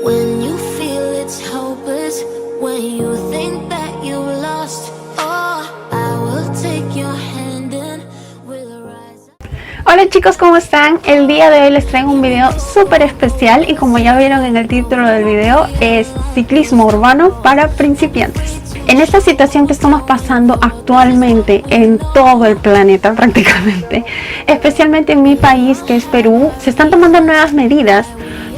When you feel it's hopeless, when you think that you've lost, oh, I will take your hand and we'll rise up. Hola chicos, ¿cómo están? El día de hoy les traigo un video súper especial y como ya vieron en el título del video, es ciclismo urbano para principiantes. En esta situación que estamos pasando actualmente en todo el planeta prácticamente, especialmente en mi país que es Perú, se están tomando nuevas medidas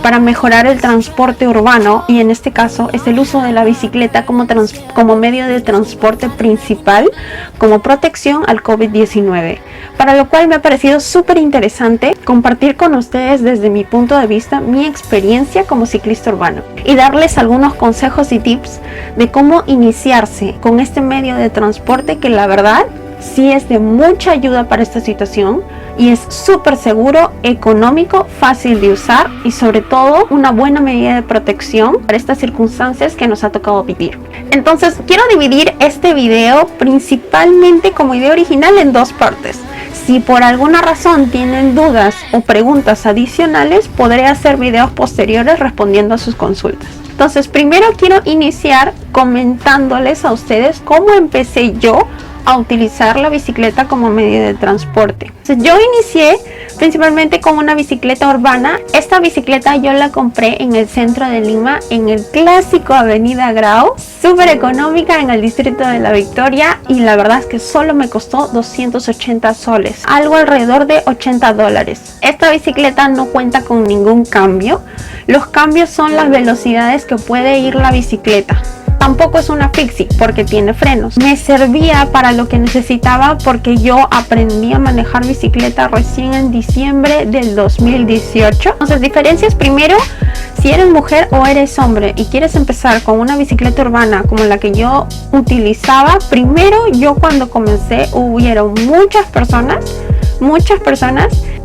para mejorar el transporte urbano y en este caso es el uso de la bicicleta como medio de transporte principal como protección al COVID-19, para lo cual me ha parecido súper interesante compartir con ustedes desde mi punto de vista mi experiencia como ciclista urbano y darles algunos consejos y tips de cómo iniciarse con este medio de transporte que la verdad sí es de mucha ayuda para esta situación y es súper seguro, económico, fácil de usar y sobre todo una buena medida de protección para estas circunstancias que nos ha tocado vivir. Entonces quiero dividir este video principalmente como idea original en dos partes. Si por alguna razón tienen dudas o preguntas adicionales, podré hacer videos posteriores respondiendo a sus consultas. Entonces primero quiero iniciar comentándoles a ustedes cómo empecé yo a utilizar la bicicleta como medio de transporte. Entonces, yo inicié principalmente con una bicicleta urbana. Esta bicicleta yo la compré en el centro de Lima, en el clásico Avenida Grau, súper económica en el distrito de La Victoria y la verdad es que solo me costó 280 soles, algo alrededor de $80. Esta bicicleta no cuenta con ningún cambio. Los cambios son las velocidades que puede ir la bicicleta. Tampoco es una fixie porque tiene frenos. Me servía para lo que necesitaba porque yo aprendí a manejar bicicleta recién en diciembre del 2018. Entonces, diferencias primero, si eres mujer o eres hombre y quieres empezar con una bicicleta urbana como la que yo utilizaba, primero yo cuando comencé hubieron muchas personas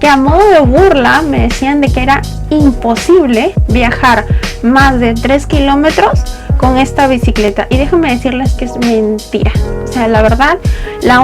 que a modo de burla me decían de que era imposible viajar más de 3 kilómetros con esta bicicleta y déjenme decirles que es mentira. O sea, la verdad,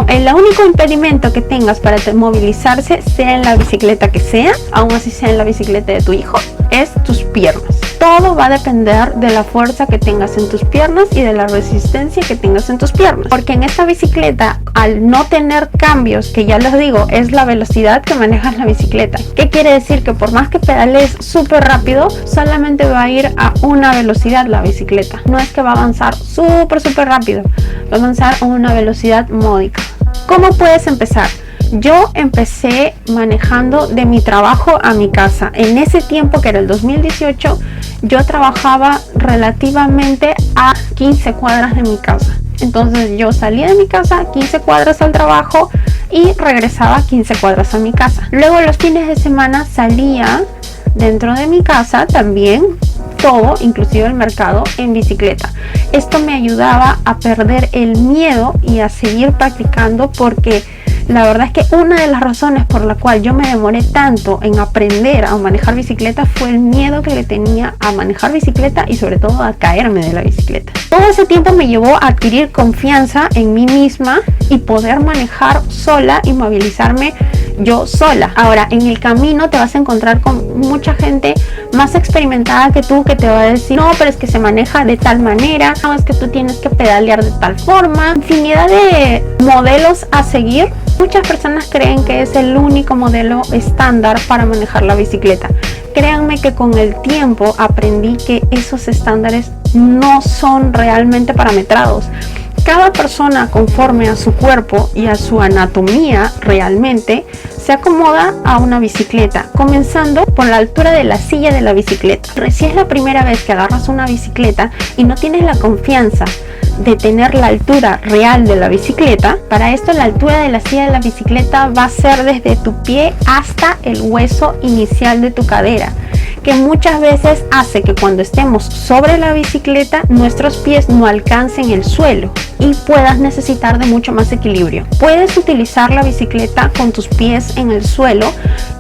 el único impedimento que tengas para movilizarse, sea en la bicicleta que sea, aún así sea en la bicicleta de tu hijo, es tus piernas. Todo va a depender de la fuerza que tengas en tus piernas y de la resistencia que tengas en tus piernas, porque en esta bicicleta, al no tener cambios, que ya les digo, es la velocidad que manejas la bicicleta. ¿Qué quiere decir? Que por más que pedales súper rápido, solamente va a ir a una velocidad la bicicleta. No es que va a avanzar súper rápido, va a avanzar a una velocidad módica. ¿Cómo puedes empezar? Yo empecé manejando de mi trabajo a mi casa. En ese tiempo, que era el 2018, yo trabajaba relativamente a 15 cuadras de mi casa. Entonces yo salía de mi casa 15 cuadras al trabajo y regresaba 15 cuadras a mi casa. Luego los fines de semana salía dentro de mi casa también, todo, inclusive el mercado, en bicicleta. Esto me ayudaba a perder el miedo y a seguir practicando, porque la verdad es que una de las razones por la cual yo me demoré tanto en aprender a manejar bicicleta fue el miedo que le tenía a manejar bicicleta y sobre todo a caerme de la bicicleta. Todo ese tiempo me llevó a adquirir confianza en mí misma y poder manejar sola y movilizarme yo sola. Ahora, en el camino te vas a encontrar con mucha gente más experimentada que tú que te va a decir: no, pero es que se maneja de tal manera, no, es que tú tienes que pedalear de tal forma. Infinidad de modelos a seguir. Muchas personas creen que es el único modelo estándar para manejar la bicicleta. Créanme que con el tiempo aprendí que esos estándares no son realmente parametrados. Cada persona, conforme a su cuerpo y a su anatomía, realmente se acomoda a una bicicleta, comenzando por la altura de la silla de la bicicleta. Si es la primera vez que agarras una bicicleta y no tienes la confianza de tener la altura real de la bicicleta, para esto la altura de la silla de la bicicleta va a ser desde tu pie hasta el hueso inicial de tu cadera, que muchas veces hace que cuando estemos sobre la bicicleta nuestros pies no alcancen el suelo y puedas necesitar de mucho más equilibrio. Puedes utilizar la bicicleta con tus pies en el suelo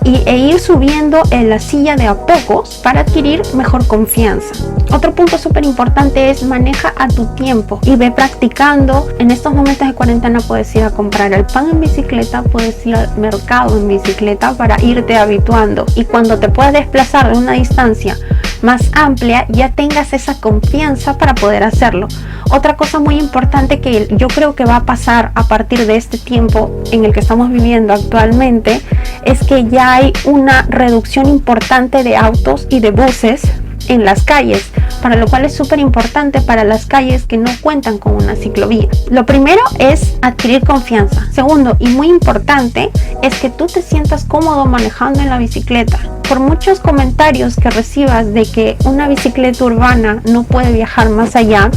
e ir subiendo en la silla de a pocos para adquirir mejor confianza. Otro punto súper importante es: maneja a tu tiempo y ve practicando. En estos momentos de cuarentena puedes ir a comprar el pan en bicicleta, puedes ir al mercado en bicicleta para irte habituando, y cuando te puedas desplazar de una distancia más amplia, ya tengas esa confianza para poder hacerlo. Otra cosa muy importante que yo creo que va a pasar a partir de este tiempo en el que estamos viviendo actualmente es que ya hay una reducción importante de autos y de buses en las calles, para lo cual es súper importante para las calles que no cuentan con una ciclovía. Lo primero es adquirir confianza. Segundo, y muy importante, es que tú te sientas cómodo manejando en la bicicleta. Por muchos comentarios que recibas de que una bicicleta urbana no puede viajar más allá,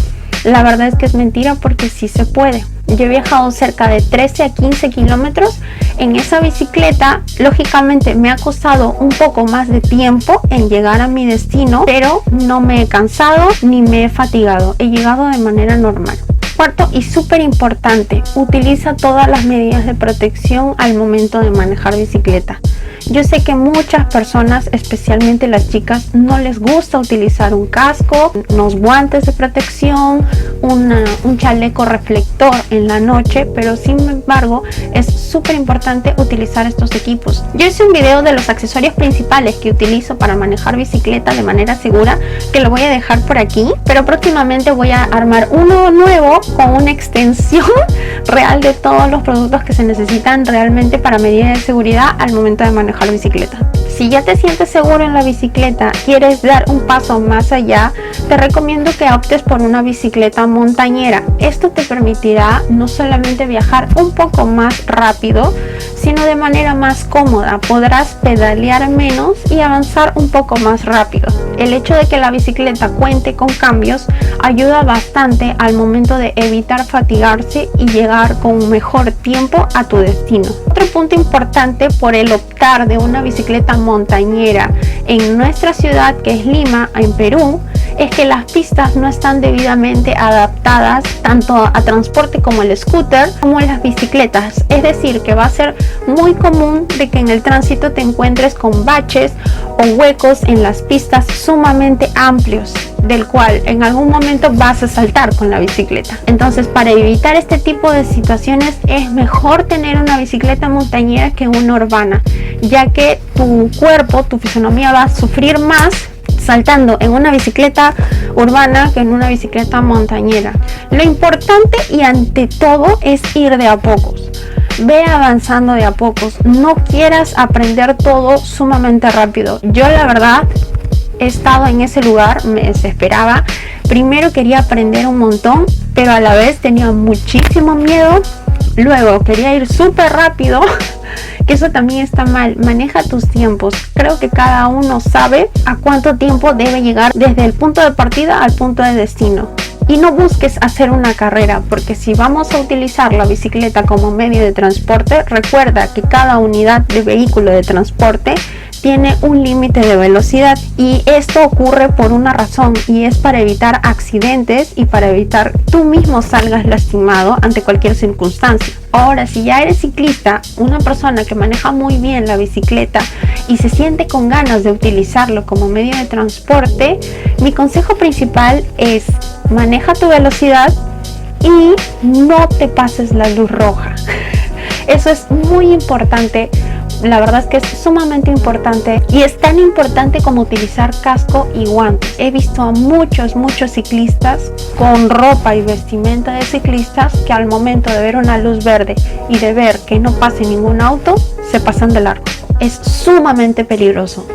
la verdad es que es mentira, porque sí se puede. Yo he viajado cerca de 13 a 15 kilómetros en esa bicicleta. Lógicamente me ha costado un poco más de tiempo en llegar a mi destino, pero no me he cansado ni me he fatigado. He llegado de manera normal. Cuarto y súper importante, utiliza todas las medidas de protección al momento de manejar bicicleta. Yo sé que muchas personas, especialmente las chicas, no les gusta utilizar un casco, unos guantes de protección, un chaleco reflector en la noche, pero sin embargo es súper importante utilizar estos equipos. Yo hice un video de los accesorios principales que utilizo para manejar bicicleta de manera segura, que lo voy a dejar por aquí, pero próximamente voy a armar uno nuevo con una extensión real de todos los productos que se necesitan realmente para medidas de seguridad al momento de manejar bicicleta. Si ya te sientes seguro en la bicicleta, quieres dar un paso más allá, te recomiendo que optes por una bicicleta montañera. Esto te permitirá no solamente viajar un poco más rápido, sino de manera más cómoda. Podrás pedalear menos y avanzar un poco más rápido. El hecho de que la bicicleta cuente con cambios ayuda bastante al momento de evitar fatigarse y llegar con un mejor tiempo a tu destino. Otro punto importante por el optar de una bicicleta montañera en nuestra ciudad, que es Lima, en Perú, es que las pistas no están debidamente adaptadas tanto a transporte como el scooter como las bicicletas. Es decir, que va a ser muy común de que en el tránsito te encuentres con baches o huecos en las pistas sumamente amplios, del cual en algún momento vas a saltar con la bicicleta. Entonces, para evitar este tipo de situaciones es mejor tener una bicicleta montañera que una urbana, ya que tu cuerpo, tu fisonomía va a sufrir más saltando en una bicicleta urbana que en una bicicleta montañera. Lo importante y ante todo es ir de a pocos. Ve avanzando de a pocos. No quieras aprender todo sumamente rápido. Yo la verdad he estado en ese lugar, me desesperaba. Primero quería aprender un montón, pero a la vez tenía muchísimo miedo. Luego quería ir súper rápido, que eso también está mal. Maneja tus tiempos. Creo que cada uno sabe a cuánto tiempo debe llegar desde el punto de partida al punto de destino. Y no busques hacer una carrera, porque si vamos a utilizar la bicicleta como medio de transporte, recuerda que cada unidad de vehículo de transporte tiene un límite de velocidad, y esto ocurre por una razón, y es para evitar accidentes y para evitar tú mismo salgas lastimado ante cualquier circunstancia. Ahora, si ya eres ciclista, una persona que maneja muy bien la bicicleta y se siente con ganas de utilizarlo como medio de transporte, mi consejo principal es: maneja tu velocidad y no te pases la luz roja. Eso es muy importante. La verdad es que es sumamente importante, y es tan importante como utilizar casco y guantes. He visto a muchos ciclistas con ropa y vestimenta de ciclistas que al momento de ver una luz verde y de ver que no pase ningún auto, se pasan de largo. Es sumamente peligroso,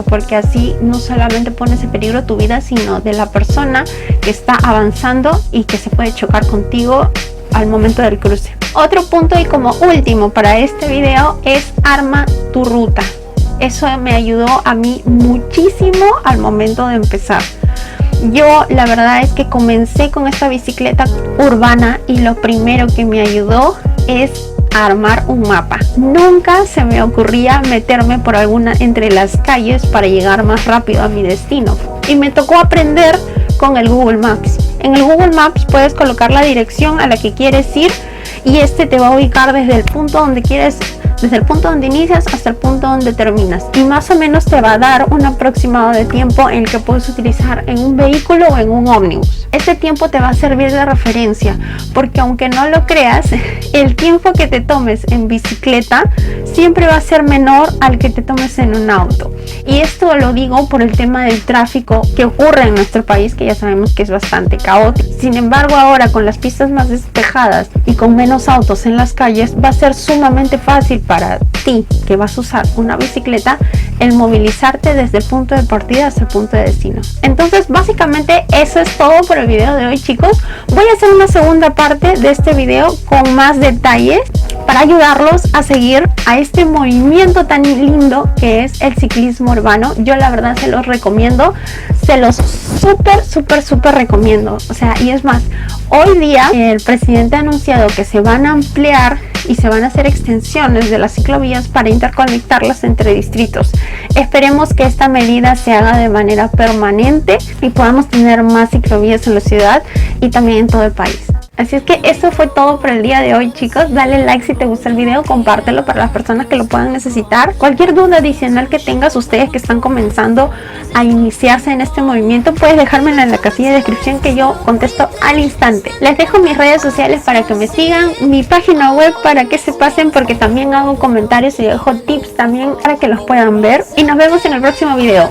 porque así no solamente pones en peligro tu vida, sino de la persona que está avanzando y que se puede chocar contigo al momento del cruce. Otro punto, y como último para este video, es arma tu ruta. Eso me ayudó a mí muchísimo al momento de empezar. Yo la verdad es que comencé con esta bicicleta urbana y lo primero que me ayudó es armar un mapa. Nunca se me ocurría meterme por alguna entre las calles para llegar más rápido a mi destino, y me tocó aprender con el Google Maps. En el Google Maps puedes colocar la dirección a la que quieres ir, y este te va a ubicar desde el punto donde quieres desde el punto donde inicias hasta el punto donde terminas, y más o menos te va a dar un aproximado de tiempo en el que puedes utilizar en un vehículo o en un ómnibus. Este tiempo te va a servir de referencia, porque aunque no lo creas, el tiempo que te tomes en bicicleta siempre va a ser menor al que te tomes en un auto. Y esto lo digo por el tema del tráfico que ocurre en nuestro país, que ya sabemos que es bastante caótico. Sin embargo, ahora con las pistas más despejadas y con menos autos en las calles, va a ser sumamente fácil para ti, que vas a usar una bicicleta, el movilizarte desde el punto de partida hasta el punto de destino. Entonces, básicamente eso es todo por el video de hoy, chicos. Voy a hacer una segunda parte de este video con más detalles para ayudarlos a seguir a este movimiento tan lindo que es el ciclismo urbano. Yo la verdad se los recomiendo, se los súper recomiendo. O sea, y es más, hoy día el presidente ha anunciado que se van a ampliar y se van a hacer extensiones de las ciclovías para interconectarlas entre distritos. Esperemos que esta medida se haga de manera permanente y podamos tener más ciclovías en la ciudad y también en todo el país. Así es que eso fue todo por el día de hoy, chicos. Dale like si te gusta el video, compártelo para las personas que lo puedan necesitar. Cualquier duda adicional que tengas, ustedes que están comenzando a iniciarse en este movimiento, puedes dejármela en la casilla de descripción que yo contesto al instante. Les dejo mis redes sociales para que me sigan, mi página web para que se pasen, porque también hago comentarios y dejo tips también para que los puedan ver. Y nos vemos en el próximo video.